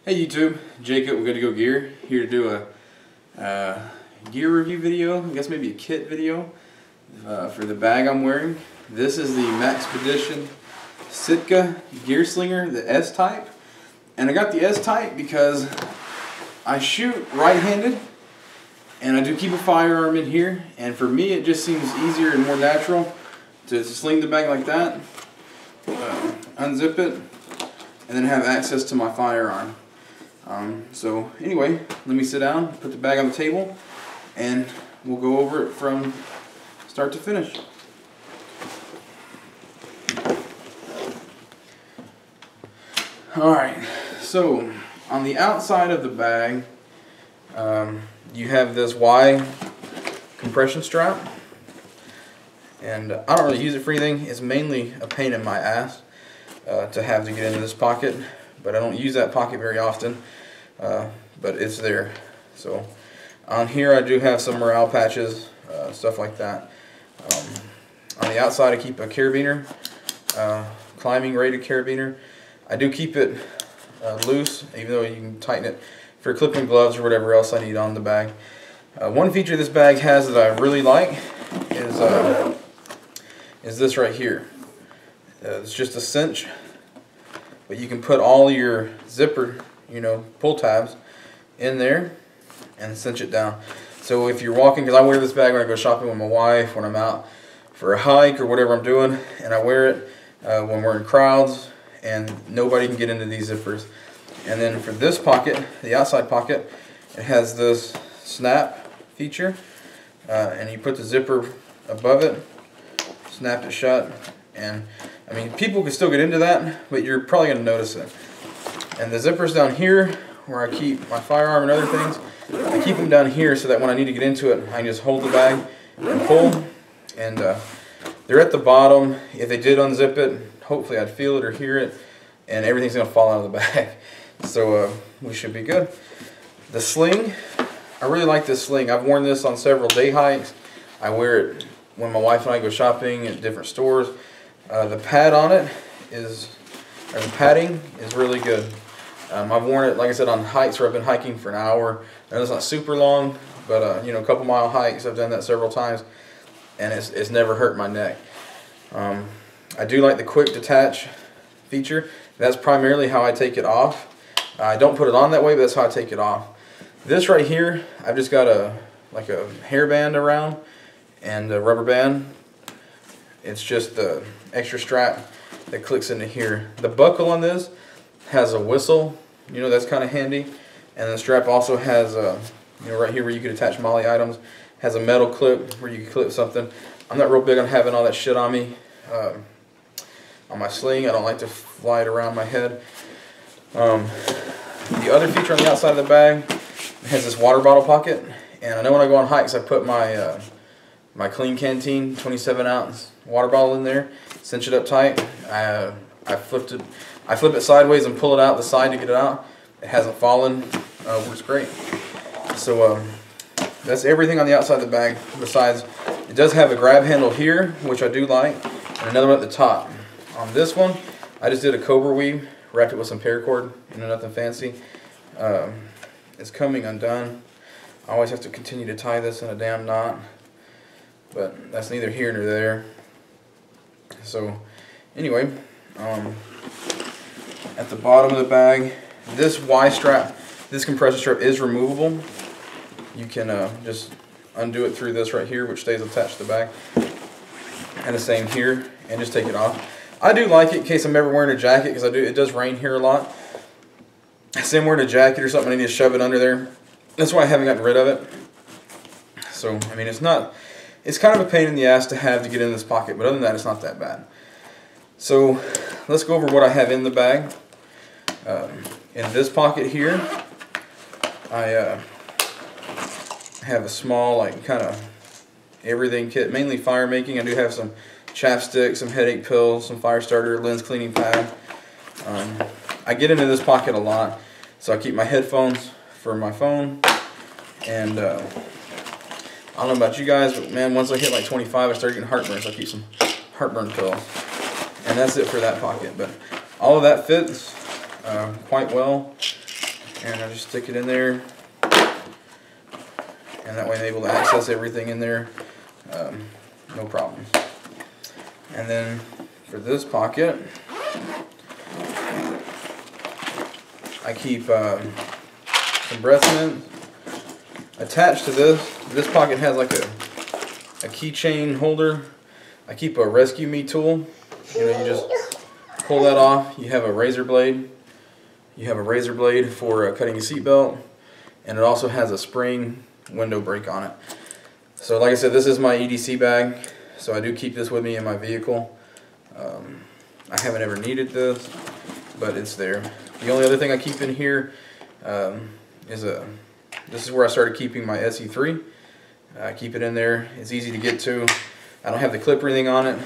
Hey YouTube, Jacob, we're Good to Go Gear, here to do a gear review video, I guess maybe a kit video for the bag I'm wearing. This is the Maxpedtion Sitka gear slinger, the S-type. And I got the S-type because I shoot right-handed and I do keep a firearm in here, and for me it just seems easier and more natural to sling the bag like that, unzip it, and then have access to my firearm. So anyway, let me sit down, put the bag on the table, and we'll go over it from start to finish. Alright, so on the outside of the bag, you have this Y compression strap, and I don't really use it for anything. It's mainly a pain in my ass to have to get into this pocket, but I don't use that pocket very often, but it's there. So on here I do have some morale patches, stuff like that. On the outside I keep a carabiner, climbing rated carabiner. I do keep it loose, even though you can tighten it for clipping gloves or whatever else I need on the bag. One feature this bag has that I really like is this right here. It's just a cinch, but you can put all your zipper, pull tabs in there and cinch it down. So if you're walking, because I wear this bag when I go shopping with my wife, when I'm out for a hike or whatever I'm doing, and I wear it when we're in crowds and nobody can get into these zippers. And then for this pocket, the outside pocket, it has this snap feature, and you put the zipper above it, snap it shut, and I mean, people can still get into that, but you're probably going to notice it. And the zippers down here, where I keep my firearm and other things, I keep them down here so that when I need to get into it, I can just hold the bag and pull. And they're at the bottom. If they did unzip it, hopefully I'd feel it or hear it, and everything's going to fall out of the bag. So we should be good. The sling, I really like this sling. I've worn this on several day hikes. I wear it when my wife and I go shopping at different stores. The pad on it the padding is really good. I've worn it, like I said, on hikes where I've been hiking for an hour. And it's not super long, but a couple mile hikes, I've done that several times, and it's never hurt my neck. I do like the quick detach feature. That's primarily how I take it off. I don't put it on that way, but that's how I take it off. This right here, I've just got like a hairband around and a rubber band. It's just the extra strap that clicks into here. The buckle on this has a whistle, that's kind of handy. And the strap also has right here where you could attach MOLLE items, has a metal clip where you can clip something. I'm not real big on having all that shit on me, on my sling. I don't like to fly it around my head. The other feature on the outside of the bag, it has this water bottle pocket, and I know when I go on hikes I put my my Clean Canteen 27-ounce water bottle in there, cinch it up tight. I flip it sideways and pull it out the side to get it out. It hasn't fallen. Works great. So that's everything on the outside of the bag. Besides, it does have a grab handle here, which I do like, and another one at the top. On this one, I just did a cobra weave, wrapped it with some paracord, nothing fancy. It's coming undone. I always have to continue to tie this in a damn knot, but that's neither here nor there. So anyway, at the bottom of the bag, this Y strap, this compressor strap is removable. You can just undo it through this right here, which stays attached to the bag, and the same here, and just take it off. I do like it in case I'm ever wearing a jacket, because it does rain here a lot. Say I'm wearing a jacket or something, I need to shove it under there. That's why I haven't gotten rid of it. So I mean, it's kind of a pain in the ass to have to get in this pocket, but other than that, it's not that bad. So let's go over what I have in the bag. In this pocket here, I have a small, kind of everything kit, mainly fire making. I do have some chapstick, some headache pills, some fire starter, lens cleaning pad. I get into this pocket a lot, so I keep my headphones for my phone, and I don't know about you guys, but man, once I hit like 25, I start getting heartburn, so I keep some heartburn pills. And that's it for that pocket. But all of that fits quite well. and I just stick it in there, and that way I'm able to access everything in there, no problem. And then for this pocket, I keep some breath mints attached to this. This pocket has like a keychain holder. I keep a rescue me tool. You know, you just pull that off. You have a razor blade. You have a razor blade for cutting a seatbelt, and it also has a spring window brake on it. So like I said, this is my EDC bag, so I do keep this with me in my vehicle. I haven't ever needed this, but it's there. The only other thing I keep in here is this is where I started keeping my SE3. I keep it in there. It's easy to get to. I don't have the clip or anything on it,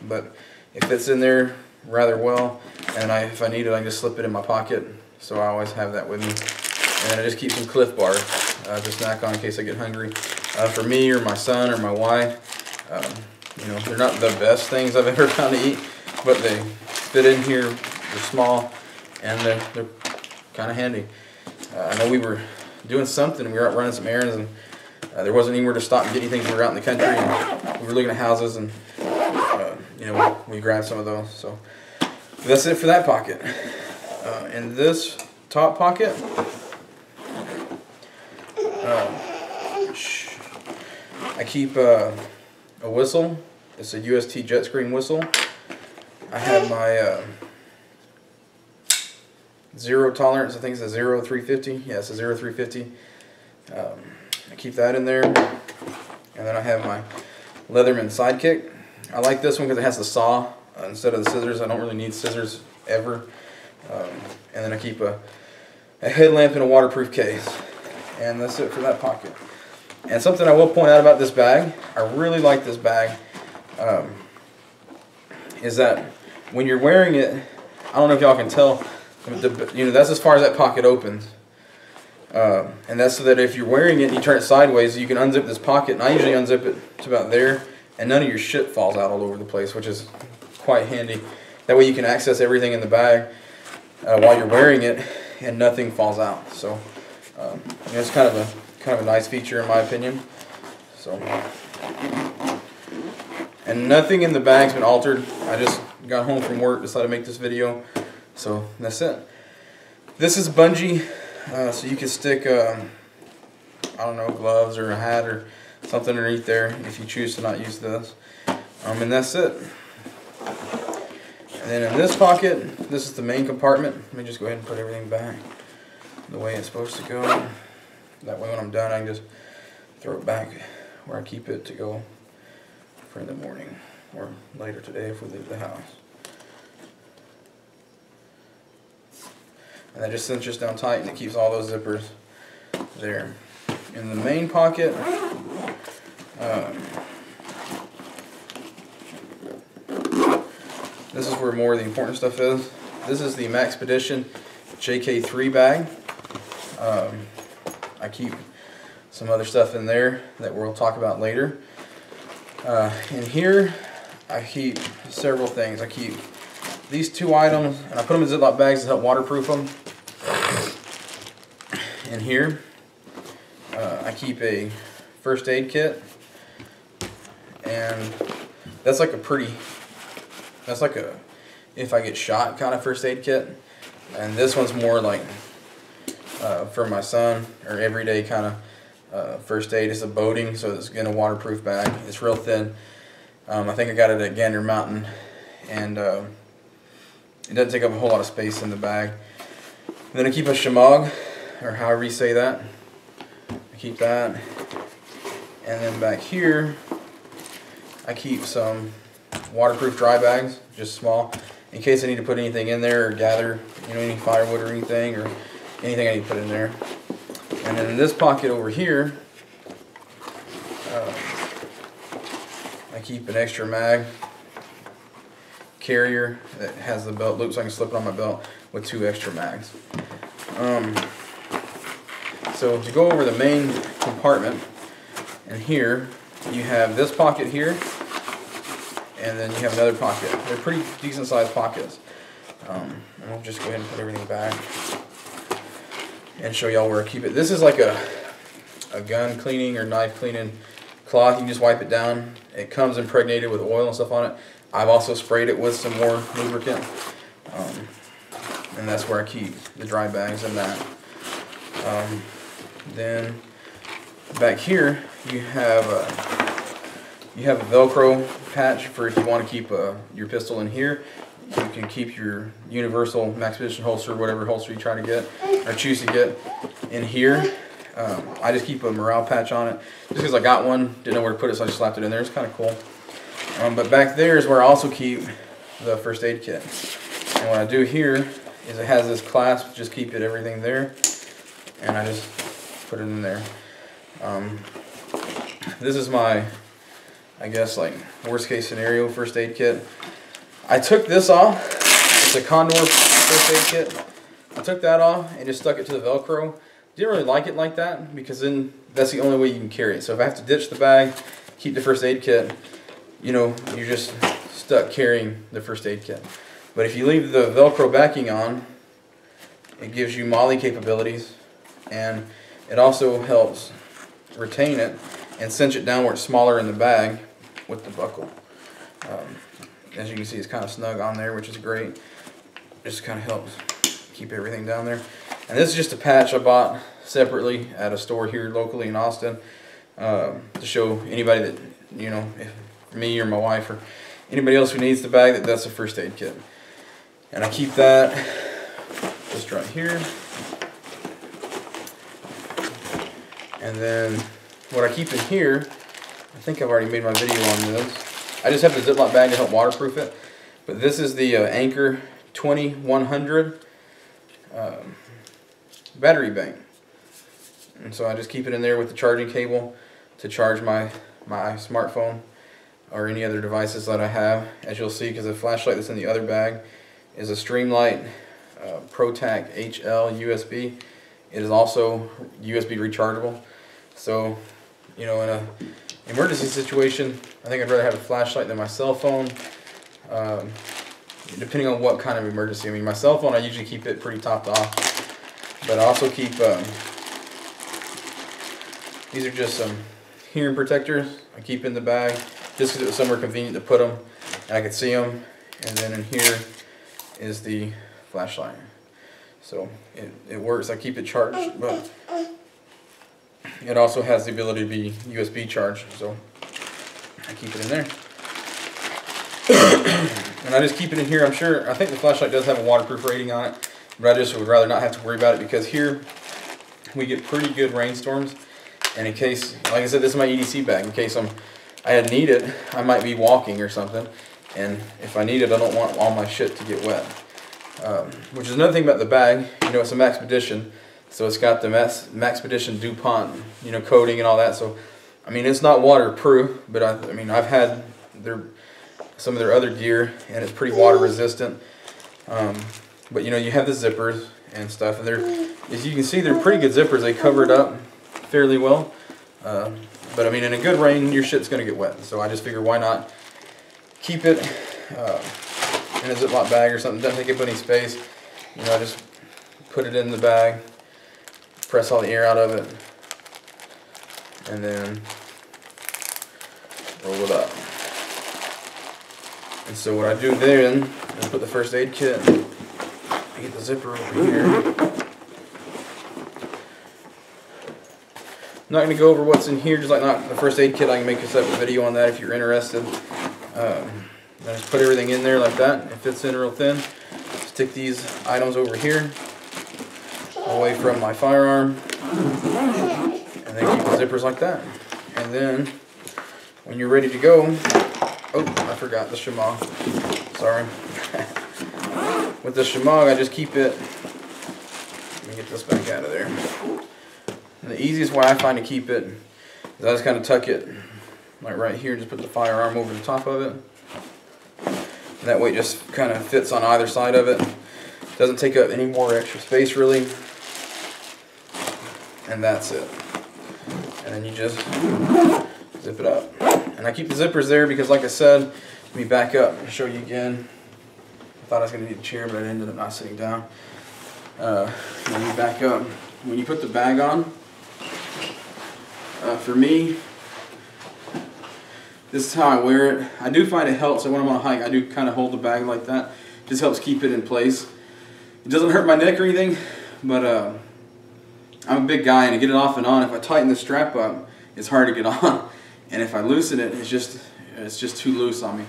but it fits in there rather well. And if I need it, I can just slip it in my pocket. So I always have that with me. And then I just keep some Cliff Bars to snack on in case I get hungry. For me or my son or my wife, you know, they're not the best things I've ever found to eat, but they fit in here. They're small and they're kind of handy. I know we were doing something. We were out running some errands, and there wasn't anywhere to stop and get anything. We were out in the country, and we were looking at houses, and you know, we grabbed some of those. So that's it for that pocket. In this top pocket, I keep a whistle. It's a UST jet screen whistle. I have my zero tolerance. I think it's a 0350. Yeah, it's a 0350. I keep that in there. And then I have my Leatherman Sidekick. I like this one because it has the saw instead of the scissors. I don't really need scissors ever. And then I keep a headlamp in a waterproof case. And that's it for that pocket. And something I will point out about this bag, I really like this bag, is that when you're wearing it, I don't know if y'all can tell, you know, that's as far as that pocket opens. And that's so that if you're wearing it and you turn it sideways, you can unzip this pocket. And I usually unzip it to about there, and none of your shit falls out all over the place, which is quite handy. That way you can access everything in the bag while you're wearing it, and nothing falls out. So you know, it's kind of a nice feature in my opinion. So, and nothing in the bag's been altered. I just got home from work, decided to make this video. So that's it. This is bungee, so you can stick, I don't know, gloves or a hat or something underneath there if you choose to not use this. And that's it. And then in this pocket, this is the main compartment. Let me just go ahead and put everything back the way it's supposed to go. That way when I'm done, I can just throw it back where I keep it to go for in the morning or later today if we leave the house. And that just cinches down tight, and it keeps all those zippers there. In the main pocket, this is where more of the important stuff is. This is the Maxpedtion JK3 bag. I keep some other stuff in there that we'll talk about later. In here, I keep several things. I keep these two items, and I put them in Ziploc bags to help waterproof them. In here, I keep a first aid kit, and that's like a if I get shot kind of first aid kit. And this one's more like for my son, or everyday kind of first aid. It's a boating, so it's in a waterproof bag. It's real thin. I think I got it at Gander Mountain, and it doesn't take up a whole lot of space in the bag. And then I keep a shamog, or however you say that. I keep that. And then back here, I keep some waterproof dry bags, just small, in case I need to put anything in there or gather, you know, any firewood or anything, or anything I need to put in there. And then in this pocket over here, I keep an extra mag carrier that has the belt loop, so I can slip it on my belt with 2 extra mags. So to go over the main compartment, and here you have this pocket here, and then you have another pocket. They're pretty decent sized pockets. And we'll just go ahead and put everything back. and show y'all where I keep it. This is like a gun cleaning or knife cleaning cloth. You can just wipe it down. It comes impregnated with oil and stuff on it. I've also sprayed it with some more lubricant, and that's where I keep the dry bags and that. Then back here you have a Velcro patch for if you want to keep your pistol in here. You can keep your universal Maxpedtion holster, whatever holster you try to get or choose to get, in here. I just keep a morale patch on it just because I got one, didn't know where to put it, so I just slapped it in there. It's kind of cool. But back there is where I also keep the first aid kit. And what I do here is it has this clasp, just keep everything there, and I just put it in there. This is my, I guess, like worst case scenario first aid kit. I took this off. It's a Condor first aid kit. I took that off and just stuck it to the Velcro. Didn't really like it like that because then that's the only way you can carry it. So if I have to ditch the bag, keep the first aid kit, you know, you're just stuck carrying the first aid kit. But if you leave the Velcro backing on, it gives you MOLLE capabilities, and it also helps retain it and cinch it down where it's smaller in the bag with the buckle. As you can see, it's kind of snug on there, which is great. Just kind of helps keep everything down there. And this is just a patch I bought separately at a store here locally in Austin, to show anybody that, you know, if me or my wife or anybody else who needs the bag, that's a first aid kit. And I keep that just right here. And then what I keep in here, I think I've already made my video on this. I just have the Ziploc bag to help waterproof it. But this is the Anchor 2100 battery bank. And so I just keep it in there with the charging cable to charge my smartphone or any other devices that I have. As you'll see, because the flashlight that's in the other bag is a Streamlight ProTac HL USB. It is also USB rechargeable. So, you know, in an emergency situation, I think I'd rather have a flashlight than my cell phone, depending on what kind of emergency. I mean, my cell phone, I usually keep it pretty topped off, but I also keep, these are just some hearing protectors I keep in the bag, just because it was somewhere convenient to put them, and I could see them. And then in here is the flashlight. So it works. I keep it charged, but it also has the ability to be USB charged, so I keep it in there. And I just keep it in here. I think the flashlight does have a waterproof rating on it, but I just would rather not have to worry about it because here we get pretty good rainstorms. And in case, like I said, this is my EDC bag. In case I need it, I might be walking or something, and if I need it, I don't want all my shit to get wet. Which is another thing about the bag. You know, it's a Maxpedtion, so it's got the Maxpedtion DuPont, you know, coating and all that. So, I mean, it's not waterproof, but I mean, I've had some of their other gear, and it's pretty water resistant. But you know, you have the zippers and stuff, and as you can see, they're pretty good zippers. They cover it up fairly well. But I mean, in a good rain, your shit's gonna get wet. So I just figure, why not keep it in a Ziploc bag or something. Doesn't take up any space. You know, I just put it in the bag, press all the air out of it, and then roll it up. And so what I do then is put the first aid kit. I get the zipper over here. I'm not going to go over what's in here, just like not the first aid kit. I can make a separate video on that if you're interested. I just put everything in there like that. It fits in real thin. Stick these items over here, away from my firearm, and then keep the zippers like that. And then, when you're ready to go, oh, I forgot the shemagh. Sorry. With the shemagh, I just keep it. Let me get this back out of there. And the easiest way I find to keep it is I just kind of tuck it like right here. Just put the firearm over the top of it. And that way it just kind of fits on either side of it. Doesn't take up any more extra space really. And that's it. And then you just zip it up. And I keep the zippers there because, like I said, let me back up and show you again. I thought I was going to need a chair, but I ended up not sitting down. Let me back up. when you put the bag on, for me, this is how I wear it. I do find it helps. So when I'm on a hike, I do kind of hold the bag like that. It just helps keep it in place. It doesn't hurt my neck or anything, but I'm a big guy, and to get it off and on, if I tighten the strap up, it's hard to get on. And if I loosen it, it's just too loose on me.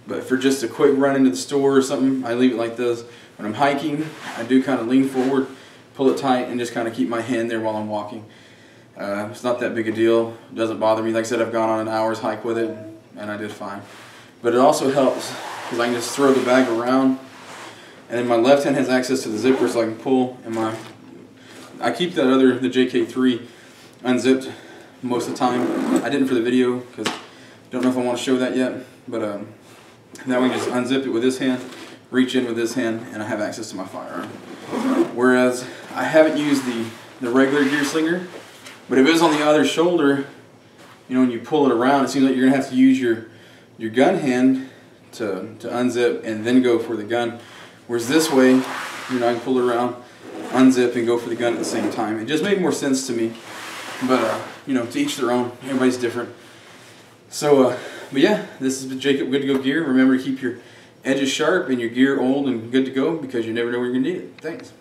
But for just a quick run into the store or something, I leave it like this. When I'm hiking, I do kind of lean forward, pull it tight, and just kind of keep my hand there while I'm walking. It's not that big a deal. It doesn't bother me. Like I said, I've gone on an hour's hike with it, and I did fine. But it also helps because I can just throw the bag around, and then my left hand has access to the zipper, so I can pull. And I keep the JK3 unzipped most of the time. I didn't for the video because I don't know if I want to show that yet. But now we just unzip it with this hand, reach in with this hand, and I have access to my firearm. Whereas I haven't used the regular gear slinger, but if it was on the other shoulder, you know, when you pull it around, it seems like you're gonna have to use your gun hand to unzip and then go for the gun. Whereas this way, you know, I can pull it around, unzip, and go for the gun at the same time. It just made more sense to me. But you know, to each their own. Everybody's different. So, but yeah, this is the Jacob Good to Go gear. Remember to keep your edges sharp and your gear old and good to go because you never know where you're gonna need it. Thanks.